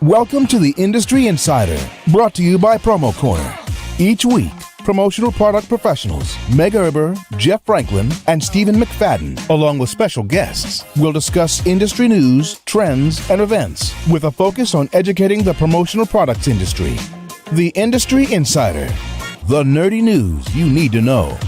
Welcome to the Industry Insider, brought to you by Promo Corner. Each week, promotional product professionals Meg Erber, Jeff Franklin, and Stephen McFadden, along with special guests, will discuss industry news, trends, and events with a focus on educating the promotional products industry. The Industry Insider, the nerdy news you need to know.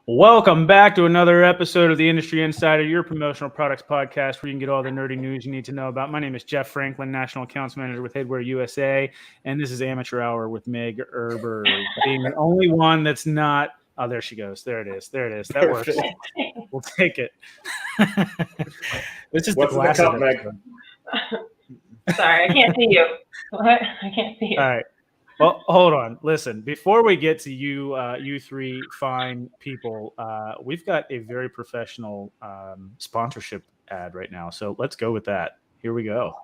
Welcome back to another episode of the Industry Insider, your promotional products podcast where you can get all the nerdy news you need to know about. My name is Jeff Franklin, National Accounts Manager with Headwear USA, and this is Amateur Hour with Meg Erber, being the only one that's not – oh, there she goes. There it is. That works. We'll take it. This is What's the in the cup, Meg? Sorry, I can't see you. What? I can't see you. All right. Well, hold on. Listen, before we get to you three fine people, we've got a very professional sponsorship ad right now. So let's go with that. Here we go.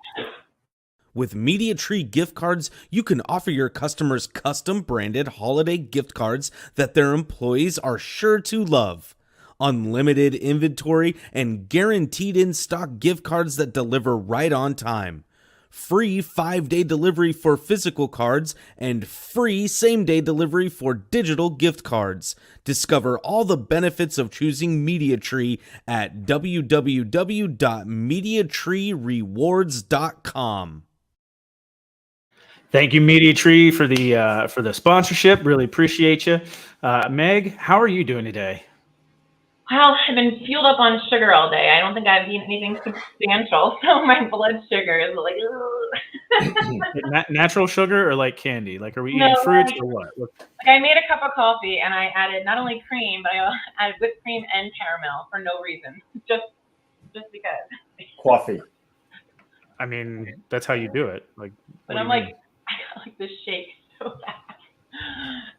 With MediaTree gift cards, you can offer your customers custom branded holiday gift cards that their employees are sure to love. Unlimited inventory and guaranteed in-stock gift cards that deliver right on time. Free 5-day delivery for physical cards and free same-day delivery for digital gift cards. Discover all the benefits of choosing MediaTree at www.mediatreerewards.com. Thank you, MediaTree, for the sponsorship. Really appreciate you. Meg, how are you doing today? Well, I've been fueled up on sugar all day. I don't think I've eaten anything substantial, so my blood sugar is like, Natural sugar or like candy? Like, are we eating fruits or what? Like I made a cup of coffee and I added not only cream, but I added whipped cream and caramel for no reason, just because. Coffee. I mean, that's how you do it. Like, but I'm like, I got like this shake so bad.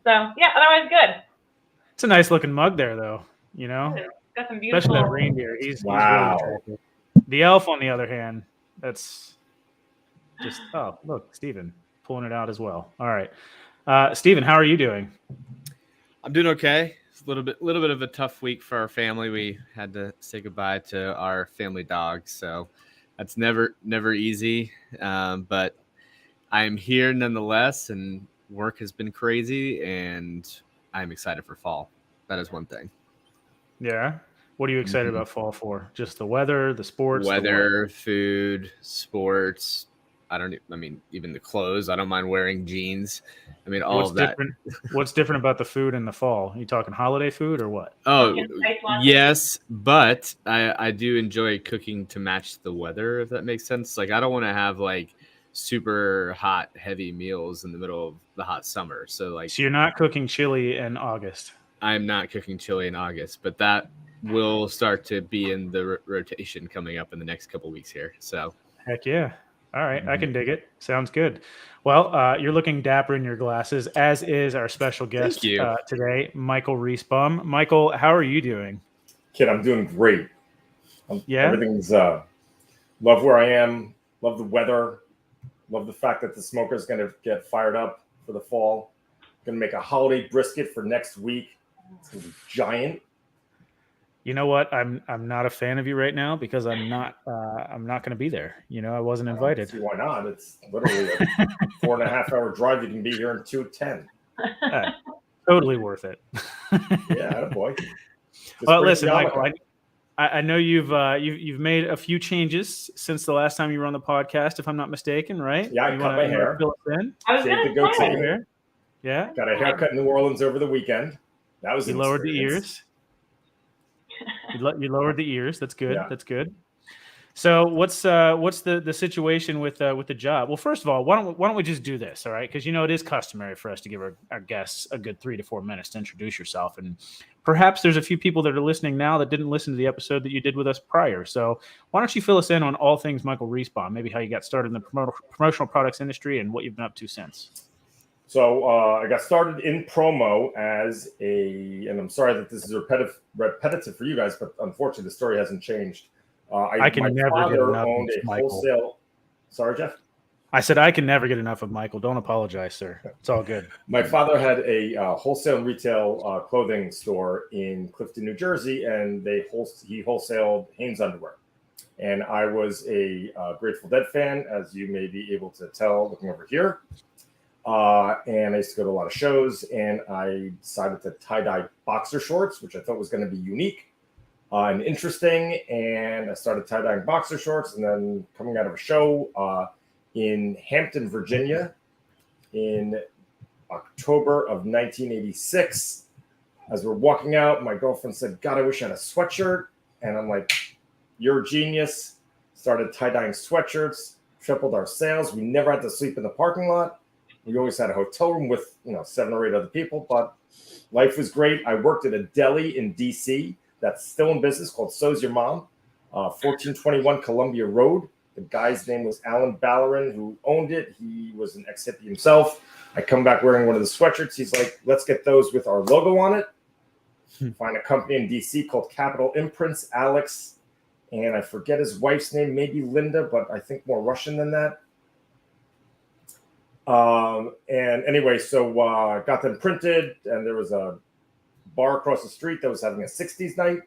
So yeah, otherwise good. It's a nice looking mug there, though. You know, got some beautiful. Especially that reindeer. He's wow. Really attractive. The elf, on the other hand, that's just look, Stephen pulling it out as well. All right, Stephen, how are you doing? I'm doing okay. It's a little bit of a tough week for our family. We had to say goodbye to our family dog, so that's never easy. But I'm here nonetheless, and work has been crazy, and I'm excited for fall. That is one thing. Yeah. What are you excited about fall for? Just the weather, the sports? Weather, food, sports. Even the clothes. I don't mind wearing jeans. I mean, all of that. What's different about the food in the fall? Are you talking holiday food or what? Oh, yes. But I do enjoy cooking to match the weather, if that makes sense. Like, I don't want to have like super hot, heavy meals in the middle of the hot summer. So you're not cooking chili in August. I'm not cooking chili in August, but that will start to be in the rotation coming up in the next couple weeks here. So, heck yeah. All right. I can dig it. Sounds good. Well, you're looking dapper in your glasses, as is our special guest today, Michael Reisbaum. Michael, how are you doing? Kid, I'm doing great. Everything's love where I am, love the weather, love the fact that the smoker is going to get fired up for the fall. Going to make a holiday brisket for next week. It's going to be giant. You know what? I'm not a fan of you right now because I'm not going to be there. You know, I wasn't invited. Why not? It's literally a 4.5 hour drive. You can be here in 2:10. Totally worth it. Yeah, boy. Well, listen, Michael. I know you've made a few changes since the last time you were on the podcast, if I'm not mistaken, right? Yeah, I cut my hair. Fill us in? Shaved the goatee. Yeah. Got a haircut in New Orleans over the weekend. That was. You lowered the ears. You lowered the ears. That's good. Yeah. That's good. So what's the situation with the job? Well, first of all, why don't we just do this, all right? Because it is customary for us to give our guests a good 3 to 4 minutes to introduce yourself, and perhaps there's a few people that are listening now that didn't listen to the episode that you did with us prior. So why don't you fill us in on all things Michael Reisbaum, maybe how you got started in the promotional products industry and what you've been up to since. So I got started in promo and I'm sorry that this is repetitive for you guys, but unfortunately the story hasn't changed. I can never get enough. Owned a wholesale. Sorry, Jeff. I said I can never get enough of Michael. Don't apologize, sir. It's all good. My father had a wholesale and retail clothing store in Clifton, New Jersey, and he wholesaled Hanes underwear. And I was a Grateful Dead fan, as you may be able to tell looking over here. And I used to go to a lot of shows, and I decided to tie-dye boxer shorts, which I thought was going to be unique and interesting. And I started tie-dyeing boxer shorts, and then coming out of a show in Hampton, Virginia, in October of 1986. As we're walking out, my girlfriend said, God, I wish I had a sweatshirt. And I'm like, you're a genius. Started tie-dyeing sweatshirts, tripled our sales. We never had to sleep in the parking lot. We always had a hotel room with 7 or 8 other people, but life was great. I worked at a deli in DC that's still in business called So's Your Mom, 1421 Columbia Road. The guy's name was Alan Ballerin, who owned it. He was an ex-hippie himself. I come back wearing one of the sweatshirts. He's like, let's get those with our logo on it. Find a company in DC called Capital Imprints, Alex, and I forget his wife's name, maybe Linda, but I think more Russian than that. And anyway, so got them printed, and there was a bar across the street that was having a 60s night,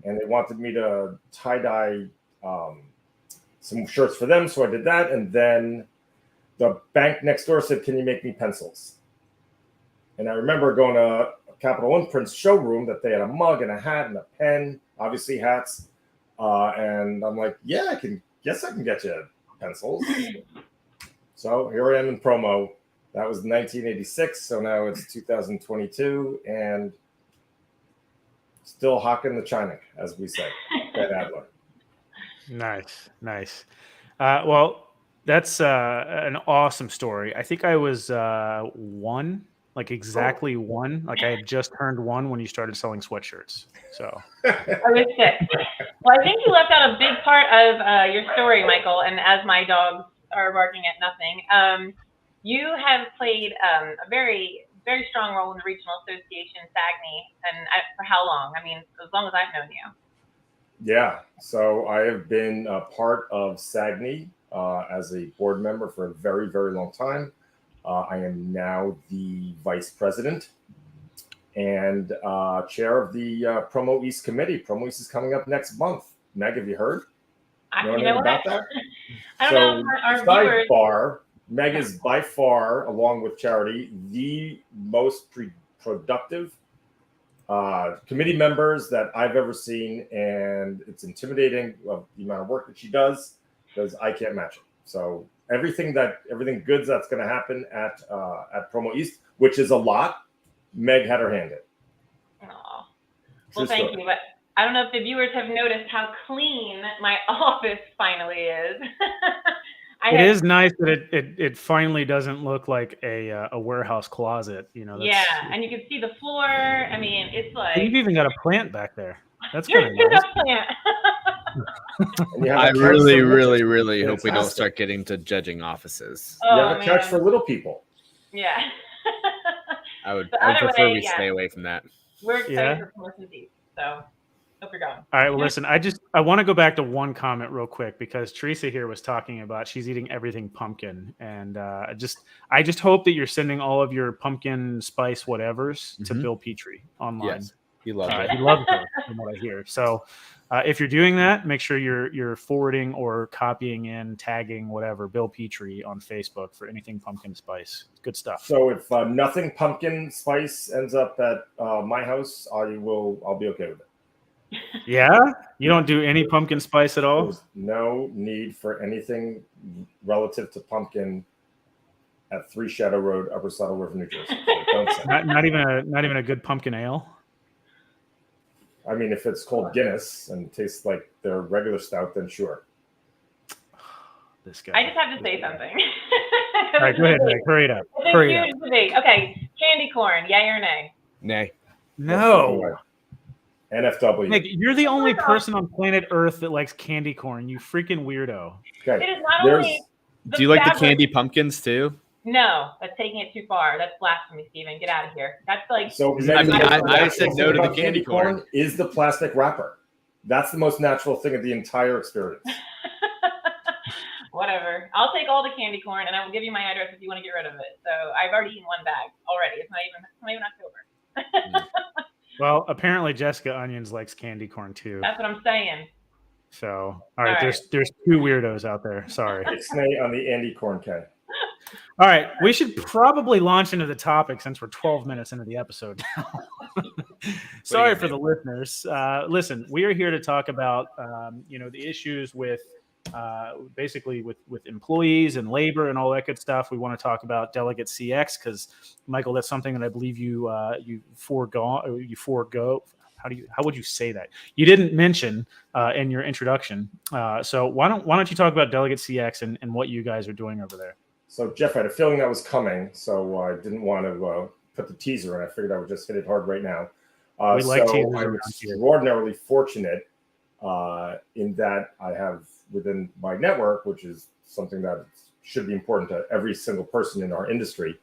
and they wanted me to tie-dye some shirts for them, so I did that. And then the bank next door said, can you make me pencils? And I remember going to Capital Imprints showroom that they had a mug and a hat and a pen, obviously hats. And I'm like, yeah, I can get you pencils. So here I am in promo. That was 1986. So now it's 2022 and still hawking the Chinik, as we say. Ben Adler. Nice. Well, that's an awesome story. I think I was 1, like exactly 1. Like I had just turned 1 when you started selling sweatshirts. So I was 6. Well, I think you left out a big part of your story, Michael. And as my dogs are barking at nothing, you have played a very, very strong role in the Regional Association, SAGNY, and for how long? I mean, as long as I've known you. Yeah, so I have been a part of SAGNY as a board member for a very, very long time. I am now the vice president and chair of the Promo East committee. Promo East is coming up next month. Meg, have you heard? You know about that? I don't know. Our viewers. Sidebar, Meg is by far, along with Charity, the most productive committee members that I've ever seen, and it's intimidating the amount of work that she does because I can't match it. So everything good that's going to happen at Promo East, which is a lot, Meg had her hand in. Oh, well, thank you. But I don't know if the viewers have noticed how clean my office finally is. It is nice that it finally doesn't look like a warehouse closet, Yeah, and you can see the floor. I mean, it's like you've even got a plant back there. That's kind of nice. I really, really, really hope we don't start getting to judging offices. You have a couch for little people. Yeah. I would prefer we stay away from that. We're excited for Promotion East, so hope you're going. All right. Well, listen, I want to go back to one comment real quick because Teresa here was talking about she's eating everything pumpkin, and I just hope that you're sending all of your pumpkin spice whatevers to Bill Petrie online. Yes, he loves it. He loves it, from what I hear. So if you're doing that, make sure you're forwarding or copying in, tagging whatever Bill Petrie on Facebook for anything pumpkin spice. Good stuff. So if nothing pumpkin spice ends up at my house, I'll be okay with it. Yeah? You don't do any pumpkin spice at all? There's no need for anything relative to pumpkin at 3 Shadow Road, Upper Saddle River, New Jersey. So don't say. Not even a good pumpkin ale? I mean, if it's called Guinness and tastes like their regular stout, then sure. This guy. I just have to say something. All right, go ahead, Nick. Hurry it up. Okay, candy corn, yay or nay? Nay. No. NFW. Nick, you're the only person on planet Earth that likes candy corn. You freaking weirdo. Okay. It is not only. Do you like the candy pumpkins too? No, that's taking it too far. That's blasphemy, Steven. Get out of here. That's like. So I said no to the candy corn. Is the plastic wrapper. That's the most natural thing of the entire experience. Whatever. I'll take all the candy corn, and I will give you my address if you want to get rid of it. So I've already eaten one bag already. It's not even October. Well, apparently Jessica Onions likes candy corn too. That's what I'm saying. So, all right, there's two weirdos out there. Sorry. Ixnay on the Andy Corn K. All right, we should probably launch into the topic since we're 12 minutes into the episode now. Sorry for the listeners. Listen, we are here to talk about the issues with basically with employees and labor and all that good stuff. We want to talk about Delegate CX because, Michael, that's something that I believe you forego. How would you say that? You didn't mention in your introduction. So why don't you talk about Delegate CX and what you guys are doing over there? So Jeff, I had a feeling that was coming, so I didn't want to put the teaser in. I figured I would just hit it hard right now. We like teasers I'm around here. extraordinarily fortunate in that I have within my network, which is something that should be important to every single person in our industry.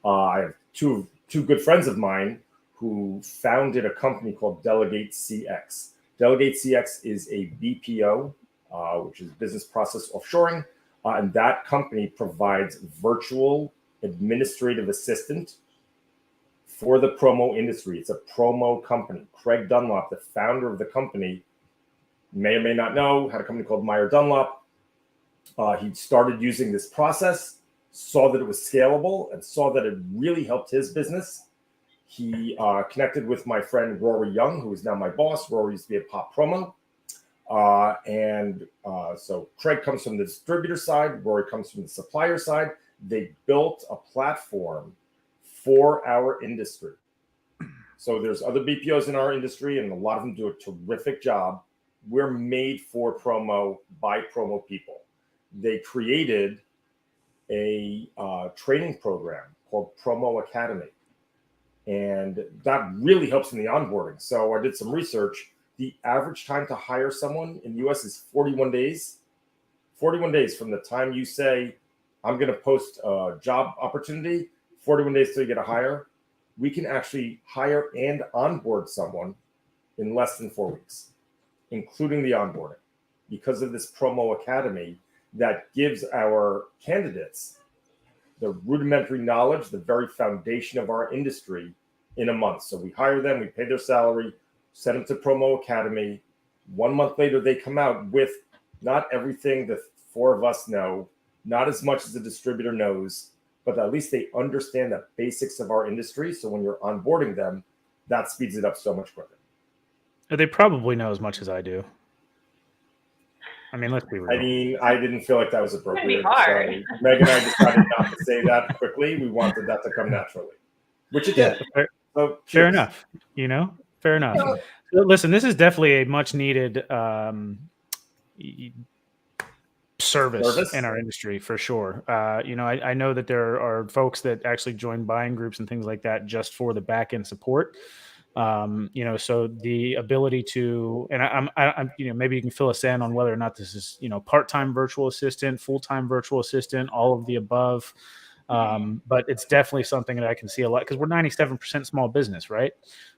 I have two good friends of mine who founded a company called Delegate CX. Delegate CX is a BPO, which is business process offshoring. And that company provides virtual administrative assistant for the promo industry. It's a promo company. Craig Dunlop, the founder of the company, may or may not know, had a company called Meyer Dunlop. He started using this process, saw that it was scalable, and saw that it really helped his business. He connected with my friend Rory Young, who is now my boss. Rory used to be at Pop Promo. So Craig comes from the distributor side, Rory comes from the supplier side. They built a platform for our industry. So there's other BPOs in our industry, and a lot of them do a terrific job. We're made for promo by promo people. They created a training program called Promo Academy, and that really helps in the onboarding. So I did some research. The average time to hire someone in the U.S. is 41 days. 41 days from the time you say, I'm going to post a job opportunity, 41 days till you get a hire. We can actually hire and onboard someone in less than 4 weeks, including the onboarding, because of this Promo Academy that gives our candidates the rudimentary knowledge, the very foundation of our industry in a month. So we hire them, we pay their salary, send them to Promo Academy. 1 month later, they come out with not everything the four of us know, not as much as the distributor knows, but at least they understand the basics of our industry. So when you're onboarding them, that speeds it up so much quicker. They probably know as much as I do. I mean, let's be real. I mean, I didn't feel like that was appropriate. It's gonna be hard. So Meg and I decided not to say that quickly. We wanted that to come naturally, which it did. So, fair enough. Fair enough. So, listen, this is definitely a much needed service in our industry for sure. I know that there are folks that actually join buying groups and things like that just for the back end support. So the ability to, and I'm maybe you can fill us in on whether or not this is, part-time virtual assistant, full-time virtual assistant, all of the above. But it's definitely something that I can see a lot because we're 97% small business, right?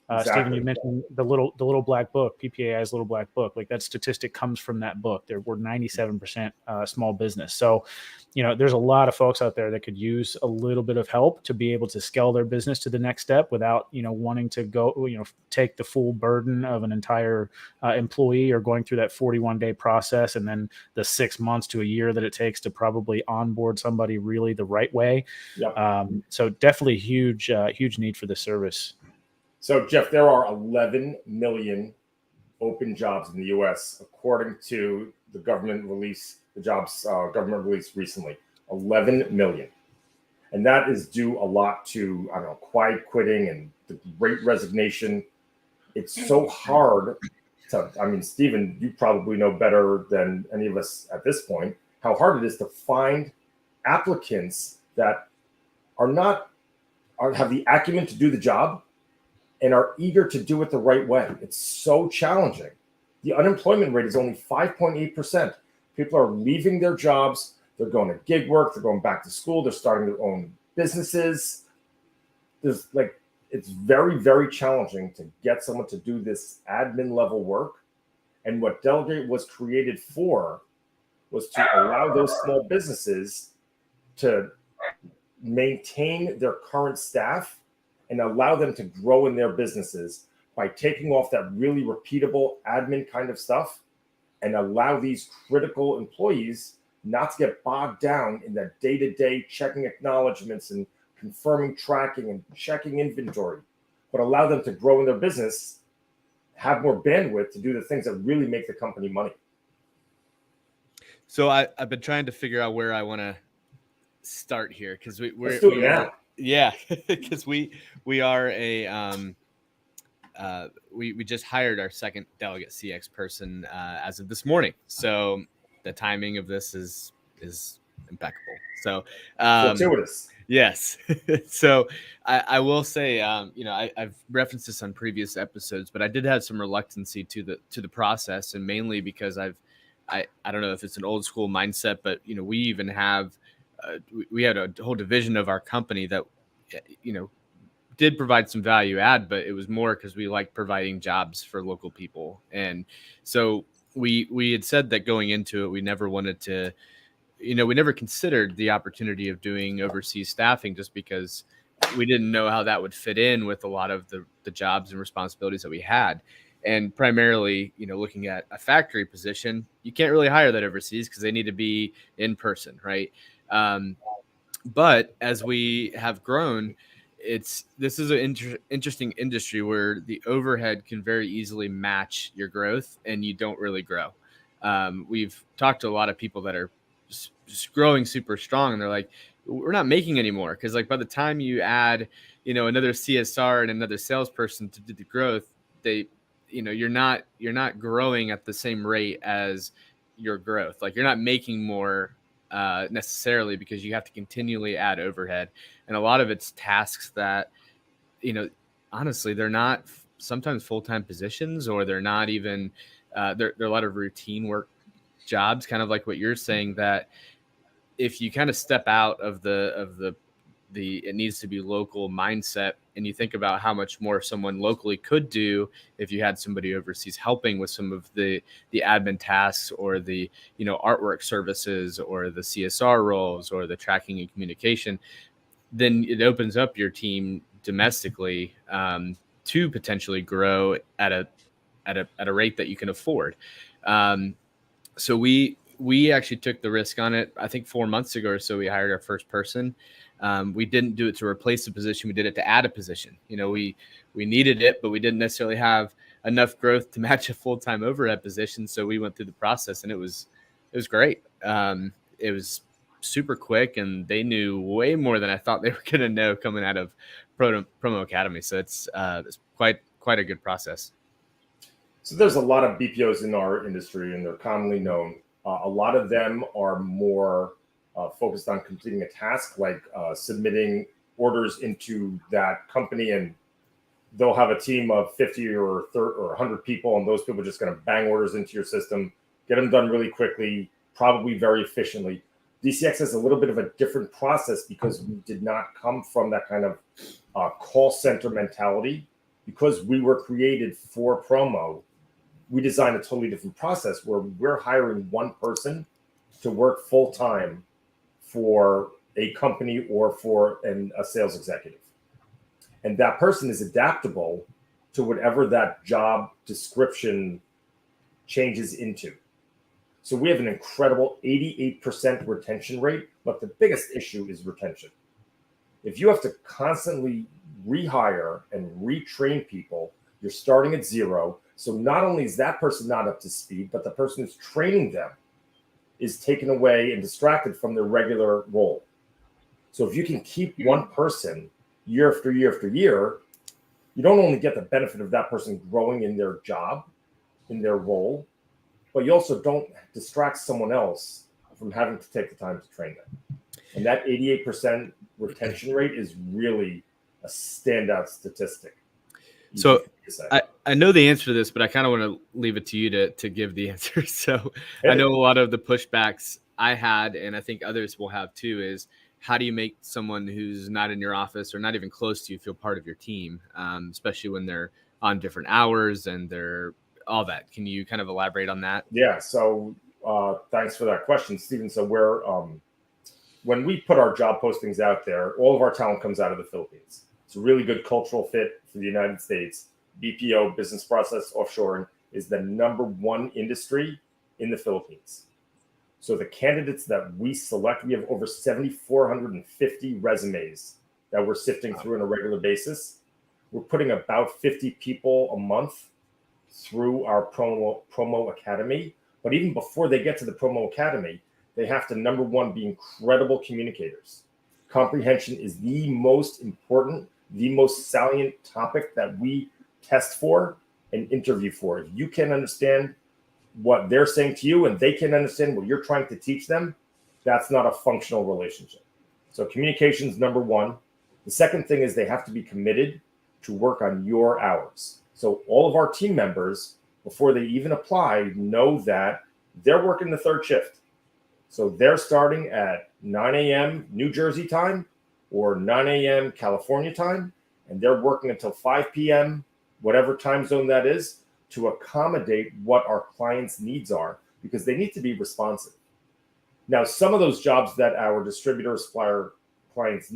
Exactly. Stephen, you mentioned the little black book, PPAI's little black book. Like that statistic comes from that book. We're 97% small business. So, there's a lot of folks out there that could use a little bit of help to be able to scale their business to the next step without, wanting to go, take the full burden of an entire employee or going through that 41-day process and then the 6 months to a year that it takes to probably onboard somebody really the right way. Yep. So definitely huge need for the service. So, Jeff, there are 11 million open jobs in the U.S. according to the government release, government release recently. 11 million, and that is due a lot to quiet quitting and the Great Resignation. It's so hard to. I mean, Stephen, you probably know better than any of us at this point how hard it is to find applicants that have the acumen to do the job and are eager to do it the right way. It's so challenging. The unemployment rate is only 5.8%. People are leaving their jobs. They're going to gig work. They're going back to school. They're starting their own businesses. It's very, very challenging to get someone to do this admin level work. And what Delegate was created for was to allow those small businesses to maintain their current staff and allow them to grow in their businesses by taking off that really repeatable admin kind of stuff and allow these critical employees not to get bogged down in that day-to-day checking acknowledgments and confirming tracking and checking inventory, but allow them to grow in their business, have more bandwidth to do the things that really make the company money. So I've been trying to figure out where I want to start here, because Let's do it now. Yeah, because we are a we just hired our second delegate CX person as of this morning. So the timing of this is impeccable. So Fortuitous. Yes. So I will say, I've referenced this on previous episodes, but I did have some reluctancy to the process, and mainly because I don't know if it's an old school mindset, but we even have we had a whole division of our company that did provide some value add, but it was more because we like providing jobs for local people. And so we had said that going into it, we never wanted to, we never considered the opportunity of doing overseas staffing, just because we didn't know how that would fit in with a lot of the jobs and responsibilities that we had. And primarily, looking at a factory position, you can't really hire that overseas because they need to be in person, right? But as we have grown, this is an interesting industry where the overhead can very easily match your growth, and you don't really grow. We've talked to a lot of people that are just growing super strong, and they're like, we're not making any more, because like by the time you add another CSR and another salesperson to do the growth, you're not growing at the same rate as your growth. Like you're not making more necessarily, because you have to continually add overhead, and a lot of it's tasks that honestly they're not sometimes full-time positions, or they're not even they're a lot of routine work jobs, kind of like what you're saying, that if you kind of step out of the it needs to be local mindset, and you think about how much more someone locally could do if you had somebody overseas helping with some of the admin tasks, or the artwork services, or the CSR roles, or the tracking and communication, then it opens up your team domestically to potentially grow at a rate that you can afford. So we actually took the risk on it. I think 4 months ago or so, we hired our first person. We didn't do it to replace a position. We did it to add a position. We needed it, but we didn't necessarily have enough growth to match a full-time overhead position. So we went through the process, and it was great. It was super quick, and they knew way more than I thought they were going to know coming out of Promo Academy. So it's quite a good process. So there's a lot of BPOs in our industry, and they're commonly known. A lot of them are more focused on completing a task, like submitting orders into that company, and they'll have a team of 50 or 100 people, and those people are just going to bang orders into your system, get them done really quickly, probably very efficiently. DCX has a little bit of a different process, because we did not come from that kind of call center mentality. Because we were created for promo, we designed a totally different process where we're hiring one person to work full time for a company or for a sales executive. And that person is adaptable to whatever that job description changes into. So we have an incredible 88% retention rate, but the biggest issue is retention. If you have to constantly rehire and retrain people, you're starting at zero. So not only is that person not up to speed, but the person who's training them is taken away and distracted from their regular role. So if you can keep one person year after year after year, you don't only get the benefit of that person growing in their job, in their role, but you also don't distract someone else from having to take the time to train them. And that 88% retention rate is really a standout statistic. So I know the answer to this, but I kind of want to leave it to you to give the answer. So I know a lot of the pushbacks I had, and I think others will have too, is how do you make someone who's not in your office or not even close to you feel part of your team, especially when they're on different hours and they're all that. Can you kind of elaborate on that? Yeah. So thanks for that question, Stephen. So when we put our job postings out there, all of our talent comes out of the Philippines. It's a really good cultural fit for the United States. BPO, business process offshoring, is the #1 industry in the Philippines. So the candidates that we select, we have over 7,450 resumes that we're sifting through on a regular basis. We're putting about 50 people a month through our promo academy. But even before they get to the promo academy, they have to, #1, be incredible communicators. Comprehension is the most important, the most salient topic that we test for and interview for. If you can understand what they're saying to you and they can understand what you're trying to teach them, that's not a functional relationship. So communication is #1. The second thing is they have to be committed to work on your hours. So all of our team members, before they even apply, know that they're working the third shift. So they're starting at 9 a.m. New Jersey time or 9 a.m. California time, and they're working until 5 p.m., whatever time zone that is, to accommodate what our clients' needs are, because they need to be responsive. Now, some of those jobs that our distributor supplier clients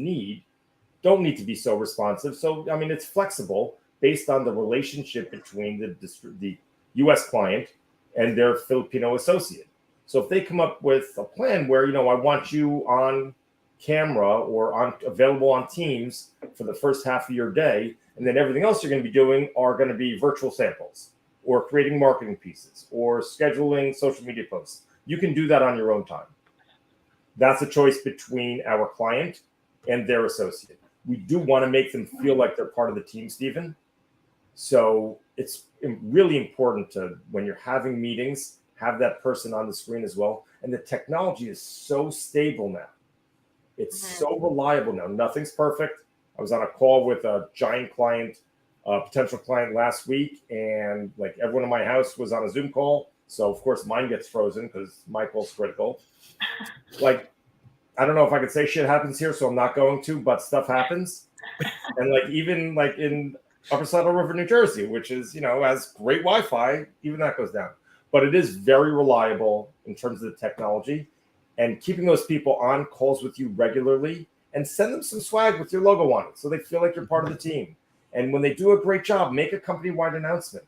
don't need to be so responsive. So, I mean, it's flexible based on the relationship between the U.S. client and their Filipino associate. So if they come up with a plan where, I want you on camera or available on Teams for the first half of your day, and then everything else you're going to be doing are going to be virtual samples or creating marketing pieces or scheduling social media posts, you can do that on your own time. That's a choice between our client and their associate. We do want to make them feel like they're part of the team, Stephen. So it's really important to, when you're having meetings, have that person on the screen as well. And the technology is so stable now. It's so reliable now. Nothing's perfect. I was on a call with a giant client, a potential client last week, and like everyone in my house was on a Zoom call. So of course mine gets frozen because my call's critical. Like, I don't know if I could say shit happens here, so I'm not going to, but stuff happens. And like, even like in Upper Saddle River, New Jersey, which is, has great Wi-Fi, even that goes down. But it is very reliable in terms of the technology, and keeping those people on calls with you regularly, and send them some swag with your logo on it so they feel like you're part of the team. And when they do a great job, make a company-wide announcement.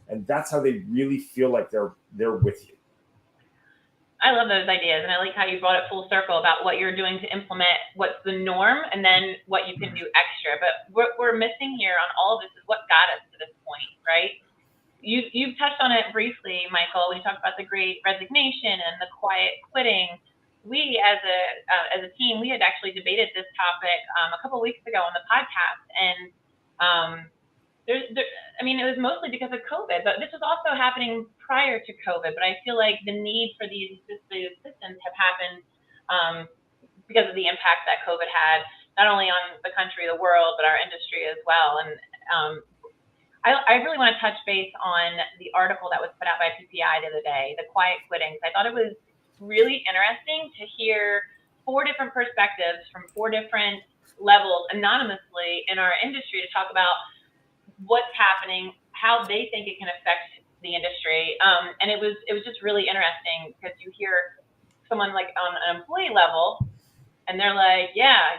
And that's how they really feel like they're with you. I love those ideas, and I like how you brought it full circle about what you're doing to implement what's the norm and then what you can do extra. But what we're missing here on all of this is what got us to this point, right? You've touched on it briefly, Michael, when you talked about the Great Resignation and the quiet quitting. We, as a team, we had actually debated this topic a couple of weeks ago on the podcast, and it was mostly because of COVID, but this was also happening prior to COVID. But I feel like the need for these systems have happened because of the impact that COVID had, not only on the country, the world, but our industry as well. And I really want to touch base on the article that was put out by PPI the other day, the quiet quitting. I thought it was really interesting to hear 4 different perspectives from 4 different levels anonymously in our industry to talk about what's happening, how they think it can affect the industry. And it was just really interesting because you hear someone like on an employee level, and they're like, yeah,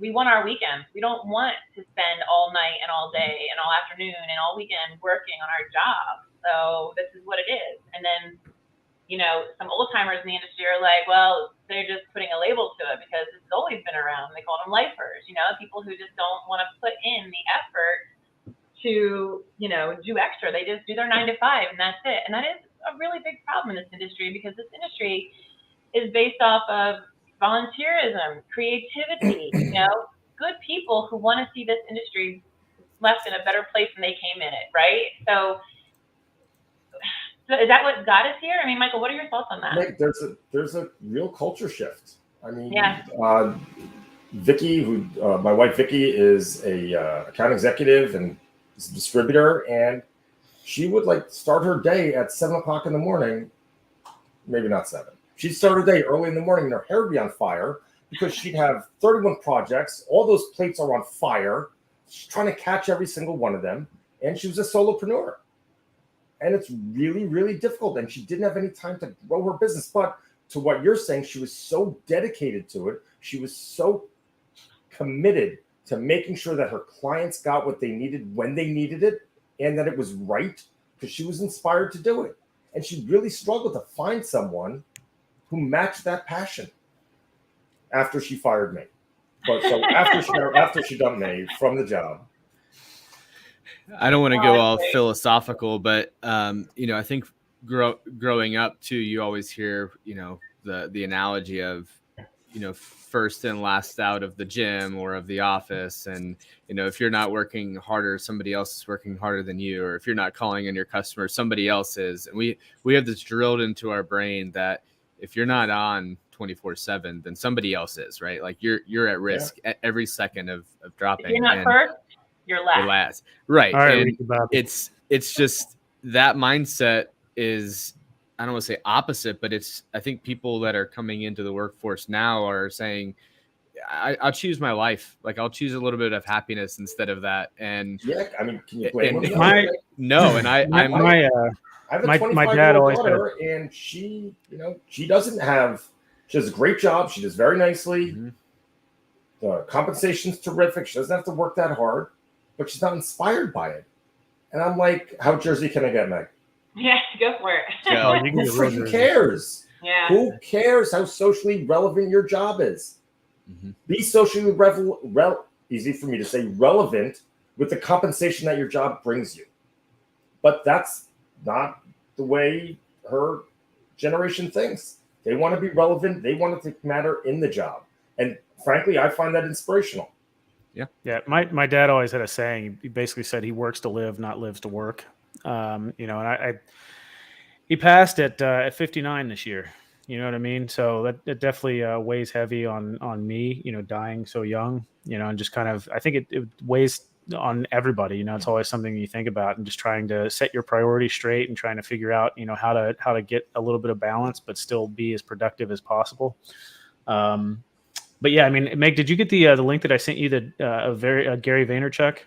we want our weekends. We don't want to spend all night and all day and all afternoon and all weekend working on our job. So this is what it is. And then, some old timers in the industry are like, well, they're just putting a label to it because it's always been around. They call them lifers, people who just don't want to put in the effort to, do extra. They just do their 9 to 5 and that's it. And that is a really big problem in this industry because this industry is based off of volunteerism, creativity, good people who want to see this industry left in a better place than they came in it, right? So is that what got us here? I mean, Michael, what are your thoughts on that? Like, there's a real culture shift. I mean, yeah. Vicky, my wife Vicky, is a account executive and is a distributor, and she would start her day at 7 o'clock in the morning. Maybe not 7. She'd start her day early in the morning, and her hair would be on fire because she'd have 31 projects. All those plates are on fire. She's trying to catch every single one of them, and she was a solopreneur. And it's really, really difficult. And she didn't have any time to grow her business. But to what you're saying, she was so dedicated to it. She was so committed to making sure that her clients got what they needed when they needed it, and that it was right, because she was inspired to do it. And she really struggled to find someone who matched that passion after she fired me. But so after she dumped me from the job. I don't want to go all philosophical, but I think growing up too, you always hear, the analogy of, first and last out of the gym or of the office. And, if you're not working harder, somebody else is working harder than you, or if you're not calling in your customers, somebody else is. And we have this drilled into our brain that if you're not on 24/7, then somebody else is, right? Like you're at risk at every second of dropping. If you're not first, you're last. Right. All right, and it's just that mindset is, I don't want to say opposite, but I think people that are coming into the workforce now are saying, I'll choose my life. Like I'll choose a little bit of happiness instead of that. And yeah, I mean, can you blame them? No. And I have a my 25-year-old dad always daughter, and she has a great job. She does very nicely. Mm-hmm. The compensation's terrific. She doesn't have to work that hard, but she's not inspired by it. And I'm like, how Jersey can I get, Meg? Yeah, go for it. Who freaking cares? Yeah. Who cares how socially relevant your job is? Mm-hmm. Be socially easy for me to say, relevant with the compensation that your job brings you. But that's not the way her generation thinks. They want to be relevant. They want it to matter in the job. And frankly, I find that inspirational. Yeah. My dad always had a saying. He basically said he works to live, not lives to work. And he passed at 59 this year. You know what I mean? So that definitely weighs heavy on me, dying so young, and just kind of, I think it weighs on everybody. It's always something you think about, and just trying to set your priorities straight and trying to figure out, how to get a little bit of balance, but still be as productive as possible. But yeah, I mean, Meg, did you get the link that I sent you, Gary Vaynerchuk,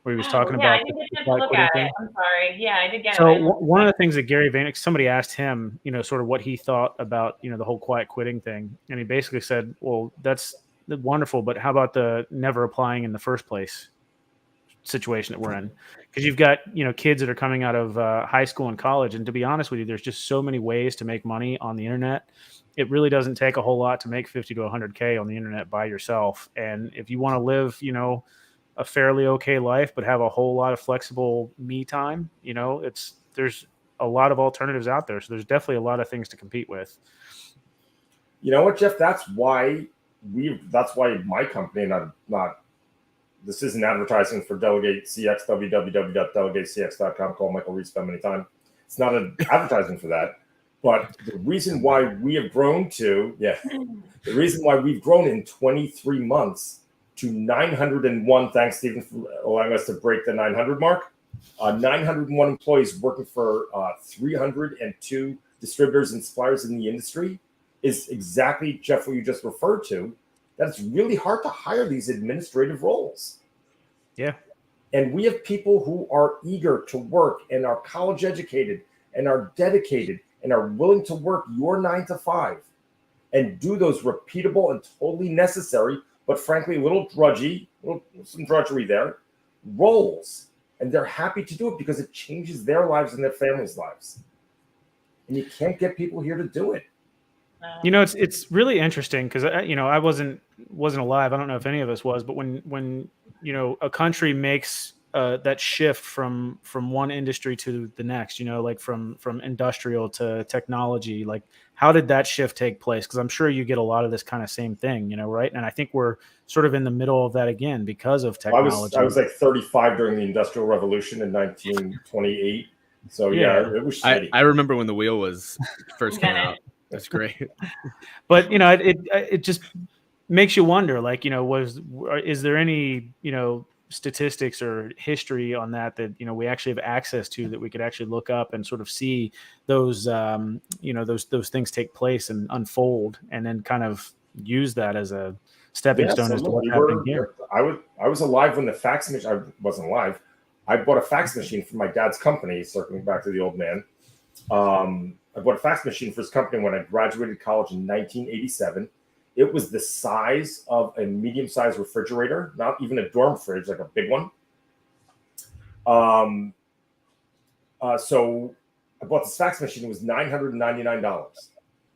where he was talking about? I didn't get to look at it. I'm sorry. Yeah, I did get it. So one of the things that Gary Vaynerchuk, somebody asked him, sort of what he thought about, the whole quiet quitting thing. And he basically said, well, that's wonderful, but how about the never applying in the first place situation that we're in? Because you've got, kids that are coming out of high school and college. And to be honest with you, there's just so many ways to make money on the internet. It really doesn't take a whole lot to make 50 to 100K on the internet by yourself. And if you want to live, a fairly okay life, but have a whole lot of flexible me time, there's a lot of alternatives out there. So there's definitely a lot of things to compete with. You know what, Jeff? That's why my company, not this isn't advertising for Delegate CX, www.delegatecx.com. Call Michael Reisbaum anytime. It's not an advertising for that. But the reason why we have grown in 23 months to 901, thanks, Stephen, for allowing us to break the 900 mark. 901 employees working for 302 distributors and suppliers in the industry is exactly, Jeff, what you just referred to, that it's really hard to hire these administrative roles. Yeah. And we have people who are eager to work and are college educated and are dedicated and are willing to work your 9 to 5 and do those repeatable and totally necessary, but frankly, some drudgery there, roles. And they're happy to do it because it changes their lives and their families' lives. And you can't get people here to do it. It's really interesting because, I wasn't alive. I don't know if any of us was, but when a country makes that shift from one industry to the next, like from industrial to technology, like how did that shift take place? Because I'm sure you get a lot of this kind of same thing, right? And I think we're sort of in the middle of that again because of technology. I was like 35 during the Industrial Revolution in 1928. So yeah it was shitty. I remember when the wheel was first came out. That's great. But it just makes you wonder, like, is there any statistics or history on that we actually have access to, that we could actually look up and sort of see those those things take place and unfold, and then kind of use that as a stepping stone as to what's happening here. I was alive when the fax machine. I wasn't alive. I bought a fax machine for my dad's company, circling back to the old man. I bought a fax machine for his company when I graduated college in 1987. It was the size of a medium-sized refrigerator, not even a dorm fridge, like a big one. So I bought this fax machine. It was $999.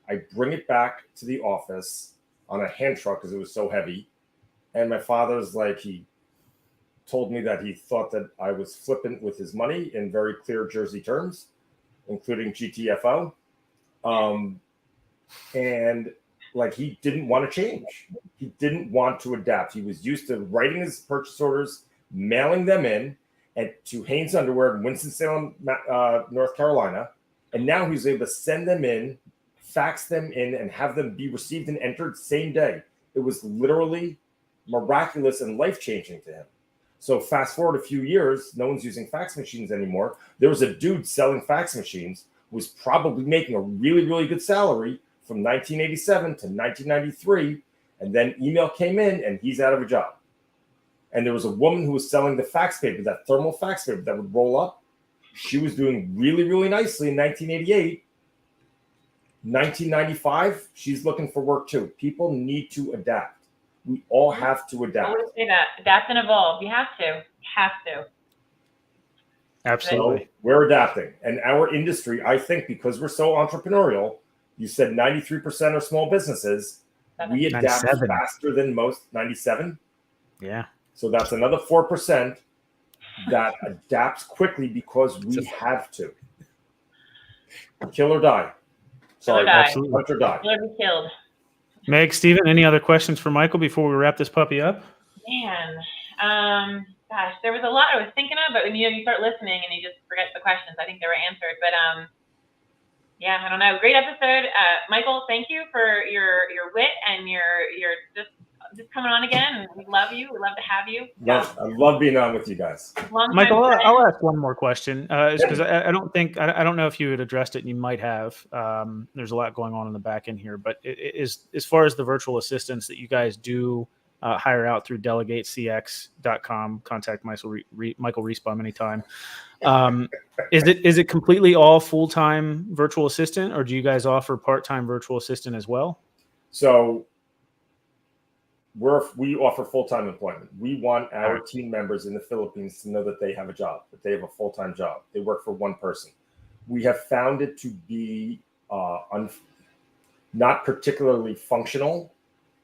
I bring it back to the office on a hand truck because it was so heavy. And my father's like, he told me that he thought that I was flippant with his money in very clear Jersey terms, including GTFO. And like, he didn't want to change. He didn't want to adapt. He was used to writing his purchase orders, mailing them in and to Hanes Underwear in Winston-Salem, North Carolina. And now he's able to send them in, fax them in, and have them be received and entered same day. It was literally miraculous and life-changing to him. So fast forward a few years, no one's using fax machines anymore. There was a dude selling fax machines who was probably making a really, really good salary from 1987 to 1993. And then email came in and he's out of a job. And there was a woman who was selling the fax paper, that thermal fax paper that would roll up. She was doing really, really nicely in 1988. 1995, she's looking for work too. People need to adapt. We all have to adapt. I always say that. Adapt and evolve. You have to. You have to. Absolutely. So we're adapting. And our industry, I think, because we're so entrepreneurial, you said 93% are small businesses. We adapt 97. faster than most. 97? Yeah. So that's another 4% that adapts quickly because we have to. Kill or die. Sorry, absolutely. punch or die. Kill or be killed. Meg, Steven, any other questions for Michael before we wrap this puppy up? Man, gosh, there was a lot I was thinking of, but when you start listening and you just forget the questions, I think they were answered. But yeah, I don't know. Great episode, Michael. Thank you for your wit and your just coming on again. We love you. We love to have you. I love being on with you guys. Michael, I'll ask one more question because I don't know if you had addressed it, and you might have. There's a lot going on in the back end here, but as far as the virtual assistants that you guys do hire out through delegatecx.com, contact Michael Reisbaum anytime. Is it completely all full-time virtual assistant, or do you guys offer part-time virtual assistant as well? So we offer full-time employment. We want our team members in the Philippines to know that they have a job, that they have a full-time job. They work for one person. We have found it to be not particularly functional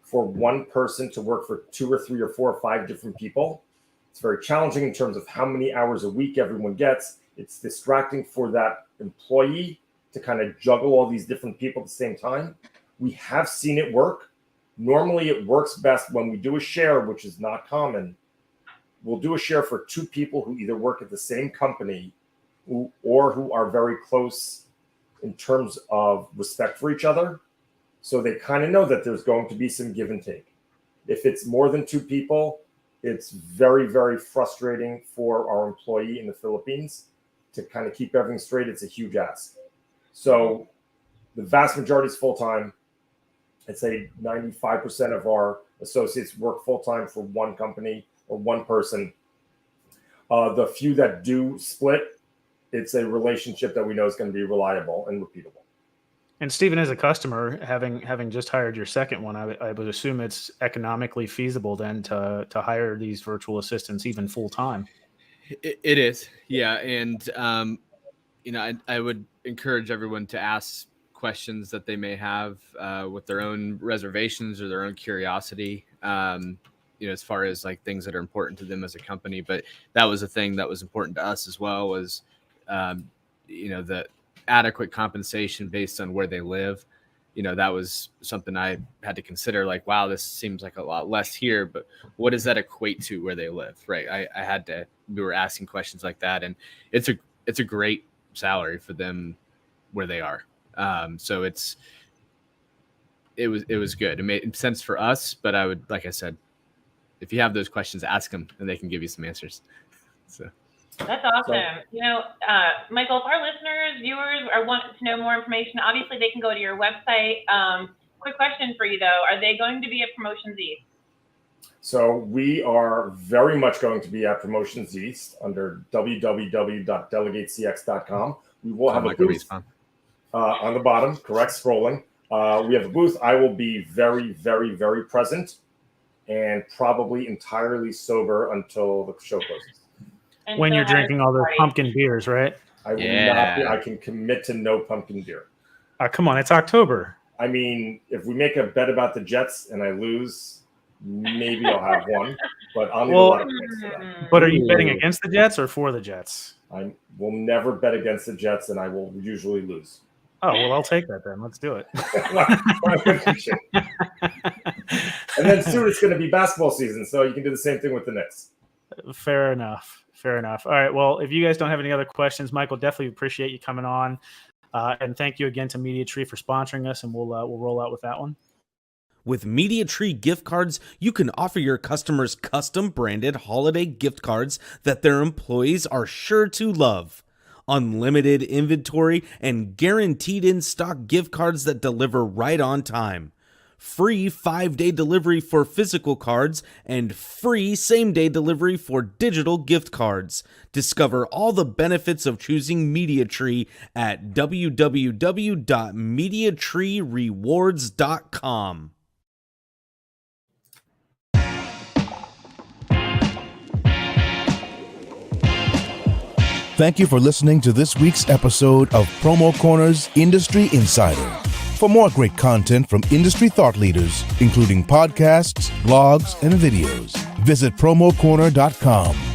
for one person to work for 2 or 3 or 4 or 5 different people. It's very challenging in terms of how many hours a week everyone gets. It's distracting for that employee to kind of juggle all these different people at the same time. We have seen it work. Normally, it works best when we do a share, which is not common. We'll do a share for 2 people who either work at the same company or who are very close in terms of respect for each other. So they kind of know that there's going to be some give and take. If it's more than 2 people, it's very, very frustrating for our employee in the Philippines to kind of keep everything straight. It's a huge ask. So the vast majority is full-time. I'd say 95% of our associates work full-time for one company or one person. The few that do split, it's a relationship that we know is going to be reliable and repeatable. And Stephen, as a customer, having just hired your second one, I would assume it's economically feasible then to hire these virtual assistants even full-time. It is, yeah. And, I would encourage everyone to ask questions that they may have with their own reservations or their own curiosity, as far as like things that are important to them as a company. But that was a thing that was important to us as well, was the adequate compensation based on where they live. That was something I had to consider, like, wow, this seems like a lot less here, but what does that equate to where they live? Right. We were asking questions like that, and it's a great salary for them where they are. So it was good. It made sense for us, but I would, like I said, if you have those questions, ask them and they can give you some answers. So that's awesome. Michael, if our listeners, viewers are wanting to know more information, obviously they can go to your website. Quick question for you though. Are they going to be at Promotions East? So we are very much going to be at Promotions East under www.delegatecx.com. We will have a booth on the bottom, correct, scrolling. We have a booth. I will be very, very, very present and probably entirely sober until the show closes. When you're drinking all those pumpkin beers, right? I will not be. I can commit to no pumpkin beer. Come on, it's October. I mean, if we make a bet about the Jets and I lose, maybe I'll have one. But I'll need a lot of points for that. But are you betting against the Jets or for the Jets? I will never bet against the Jets, and I will usually lose. Oh, well, I'll take that then. Let's do it. And then soon it's going to be basketball season, so you can do the same thing with the Knicks. Fair enough. All right. Well, if you guys don't have any other questions, Michael, definitely appreciate you coming on. And thank you again to MediaTree for sponsoring us, and we'll roll out with that one. With MediaTree gift cards, you can offer your customers custom branded holiday gift cards that their employees are sure to love. Unlimited inventory and guaranteed in-stock gift cards that deliver right on time. Free 5-day delivery for physical cards and free same-day delivery for digital gift cards. Discover all the benefits of choosing MediaTree at www.mediatreerewards.com. Thank you for listening to this week's episode of Promo Corner's Industry Insider. For more great content from industry thought leaders, including podcasts, blogs, and videos, visit promocorner.com.